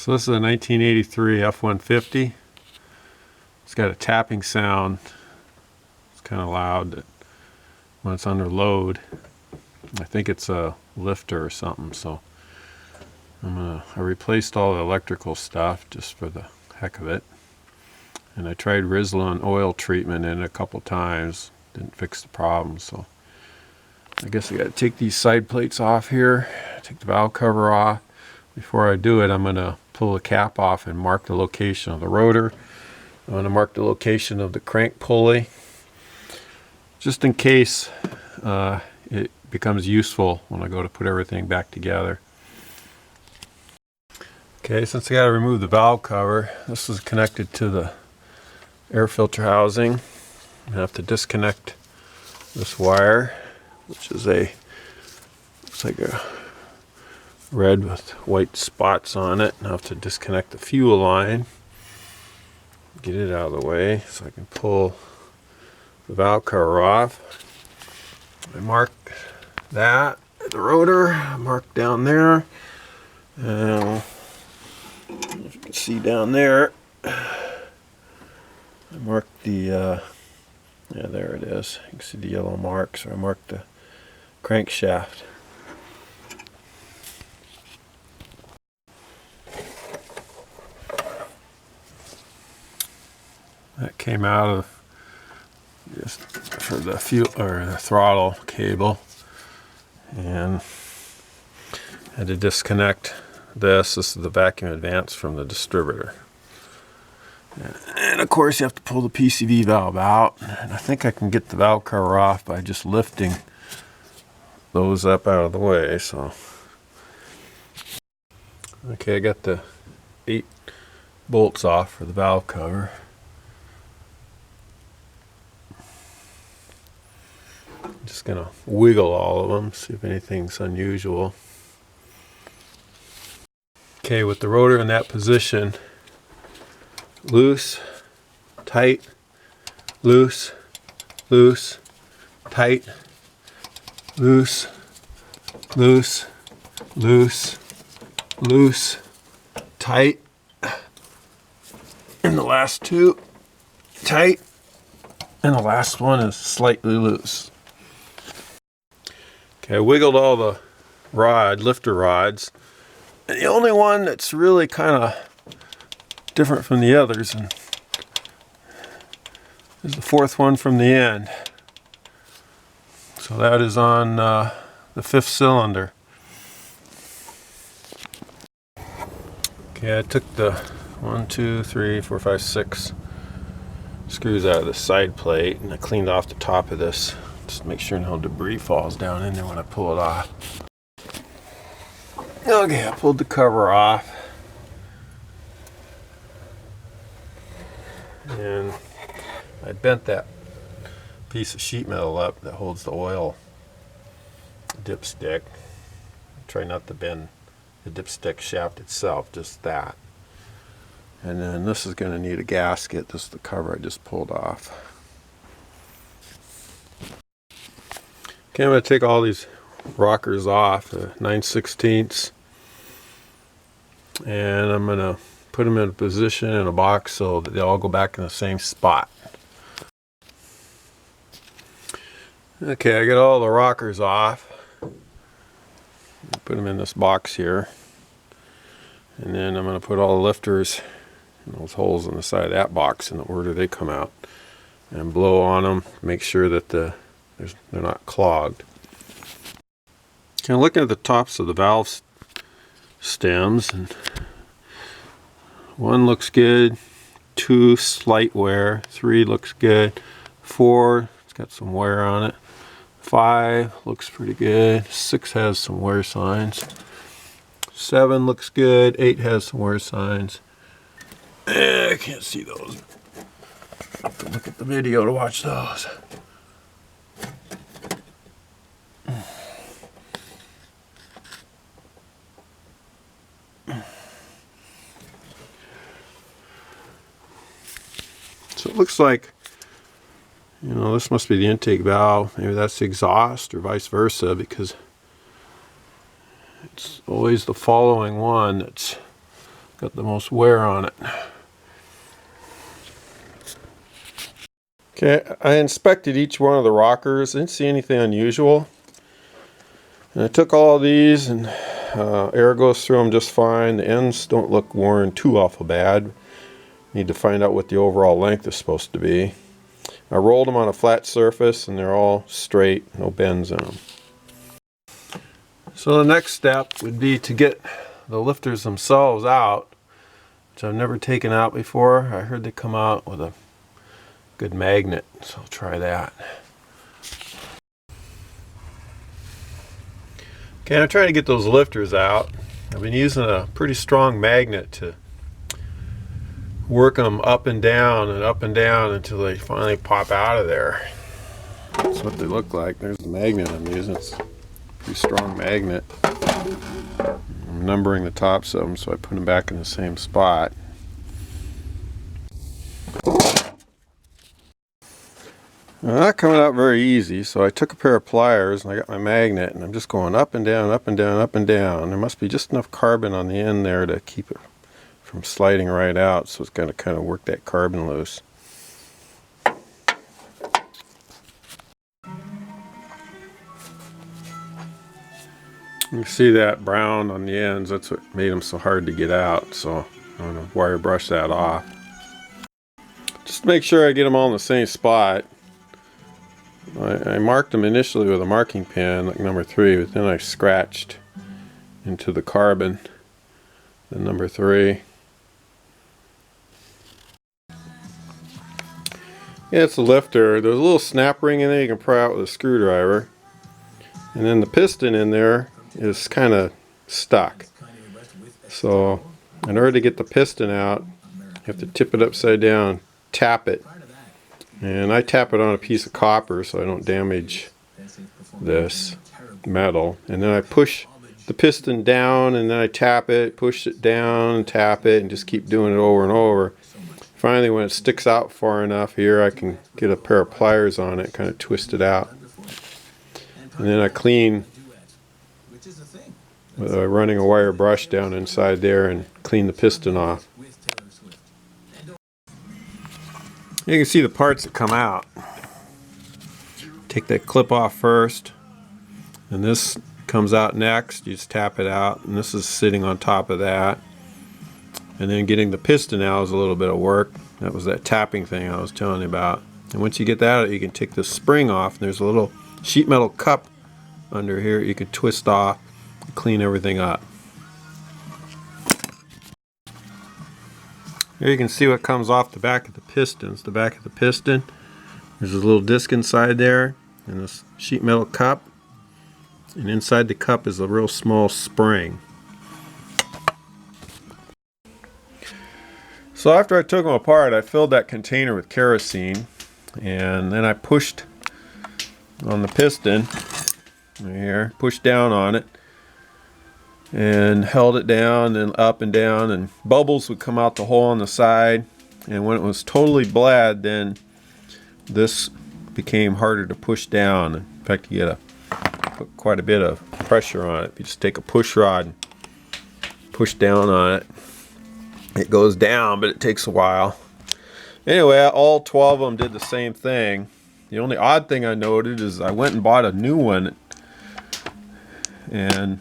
So this is a 1983 F150. It's got a tapping sound. It's kind of loud when it's under load. I think it's a lifter or something, so I replaced all the electrical stuff just for the heck of it. And I tried Rizla oil treatment in it a couple times. Didn't fix the problem, so I guess I got to take these side plates off here, take the valve cover off. Before I do it, I'm going to pull the cap off and mark the location of the rotor. I'm going to mark the location of the crank pulley, just in case it becomes useful when I go to put everything back together. Okay, since I got to remove the valve cover, this is connected to the air filter housing. I have to disconnect this wire, which is looks like a red with white spots on it. I have to disconnect the fuel line, get it out of the way so I can pull the valve cover off. I mark that, the rotor, I mark down there, and if you can see down there, I marked the, yeah, there it is. You can see the yellow mark, so I marked the crankshaft. That came out of just for the fuel or the throttle cable, and had to disconnect this. This is the vacuum advance from the distributor. And of course you have to pull the PCV valve out, and I think I can get the valve cover off by just lifting those up out of the way. So okay, I got the 8 bolts off for the valve cover. Just gonna wiggle all of them, see if anything's unusual. Okay, with the rotor in that position, loose, tight, loose, loose, tight, loose, loose, loose, loose, tight, and the last two, tight, and the last one is slightly loose. Okay, I wiggled all the lifter rods, and the only one that's really kind of different from the others and is the 4th one from the end. So that is on the 5th cylinder. Okay, I took the 1, 2, 3, 4, 5, 6 screws out of the side plate, and I cleaned off the top of this. Just make sure no debris falls down in there when I pull it off. Okay, I pulled the cover off. And I bent that piece of sheet metal up that holds the oil dipstick. Try not to bend the dipstick shaft itself, just that. And then this is going to need a gasket. This is the cover I just pulled off. Okay, I'm going to take all these rockers off, 9/16, and I'm going to put them in a position in a box so that they all go back in the same spot. Okay, I got all the rockers off. Put them in this box here, and then I'm going to put all the lifters in those holes in the side of that box in the order they come out, and blow on them, make sure that they're not clogged. Okay, I'm looking at the tops of the valve stems, and 1 looks good, 2 slight wear, 3 looks good, 4 it's got some wear on it, 5 looks pretty good, 6 has some wear signs, 7 looks good, 8 has some wear signs. I can't see those. I have to look at the video to watch those. So it looks like, you know, this must be the intake valve. Maybe that's the exhaust or vice versa, because it's always the following one that's got the most wear on it. Okay, I inspected each one of the rockers. Didn't see anything unusual. And I took all of these, and air goes through them just fine. The ends don't look worn too awful bad. Need to find out what the overall length is supposed to be. I rolled them on a flat surface, and they're all straight, no bends in them. So the next step would be to get the lifters themselves out, which I've never taken out before. I heard they come out with a good magnet, so I'll try that. Okay, I'm trying to get those lifters out. I've been using a pretty strong magnet to work them up and down until they finally pop out of there. That's what they look like. There's the magnet I'm using. It's a pretty strong magnet. I'm numbering the tops of them, so I put them back in the same spot. Not coming out very easy, so I took a pair of pliers and I got my magnet, and I'm just going up and down, up and down, up and down. There must be just enough carbon on the end there to keep it from sliding right out, so it's going to kind of work that carbon loose. You see that brown on the ends, that's what made them so hard to get out, so I'm going to wire brush that off. Just to make sure I get them all in the same spot. I marked them initially with a marking pen, like number 3, but then I scratched into the carbon, the number 3. Yeah, it's a lifter. There's a little snap ring in there you can pry out with a screwdriver. And then the piston in there is kind of stuck. So in order to get the piston out, you have to tip it upside down, tap it. And I tap it on a piece of copper so I don't damage this metal. And then I push the piston down, and then I tap it, push it down, tap it, and just keep doing it over and over. Finally, when it sticks out far enough here, I can get a pair of pliers on it, kind of twist it out. And then I clean with running a wire brush down inside there and clean the piston off. You can see the parts that come out. Take that clip off first, and this comes out next. You just tap it out, and this is sitting on top of that. And then getting the piston out is a little bit of work. That was that tapping thing I was telling you about. And once you get that out, you can take the spring off, and there's a little sheet metal cup under here you can twist off and clean everything up. Here you can see what comes off the back of the pistons. The back of the piston, there's a little disc inside there, and this sheet metal cup, and inside the cup is a real small spring. So after I took them apart, I filled that container with kerosene, and then I pushed on the piston right here, pushed down on it, and held it down and up and down, and bubbles would come out the hole on the side. And when it was totally bled, then this became harder to push down. In fact, you get put quite a bit of pressure on it. You just take a push rod and push down on it. It goes down, but it takes a while. Anyway, all 12 of them did the same thing. The only odd thing I noted is I went and bought a new one and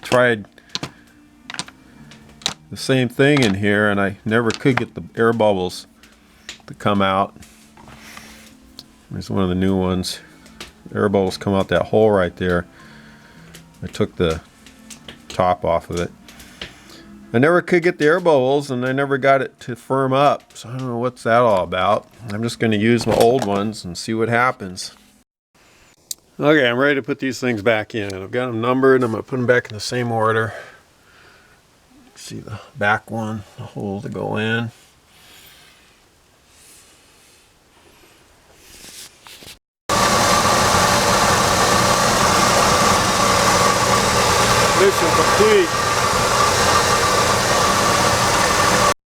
tried the same thing in here, and I never could get the air bubbles to come out. There's one of the new ones. Air bubbles come out that hole right there. I took the top off of it. I never could get the air bubbles, and I never got it to firm up, so I don't know what's that all about. I'm just going to use my old ones and see what happens. Okay, I'm ready to put these things back in. I've got them numbered. I'm going to put them back in the same order. See the back one, the hole to go in. Mission complete.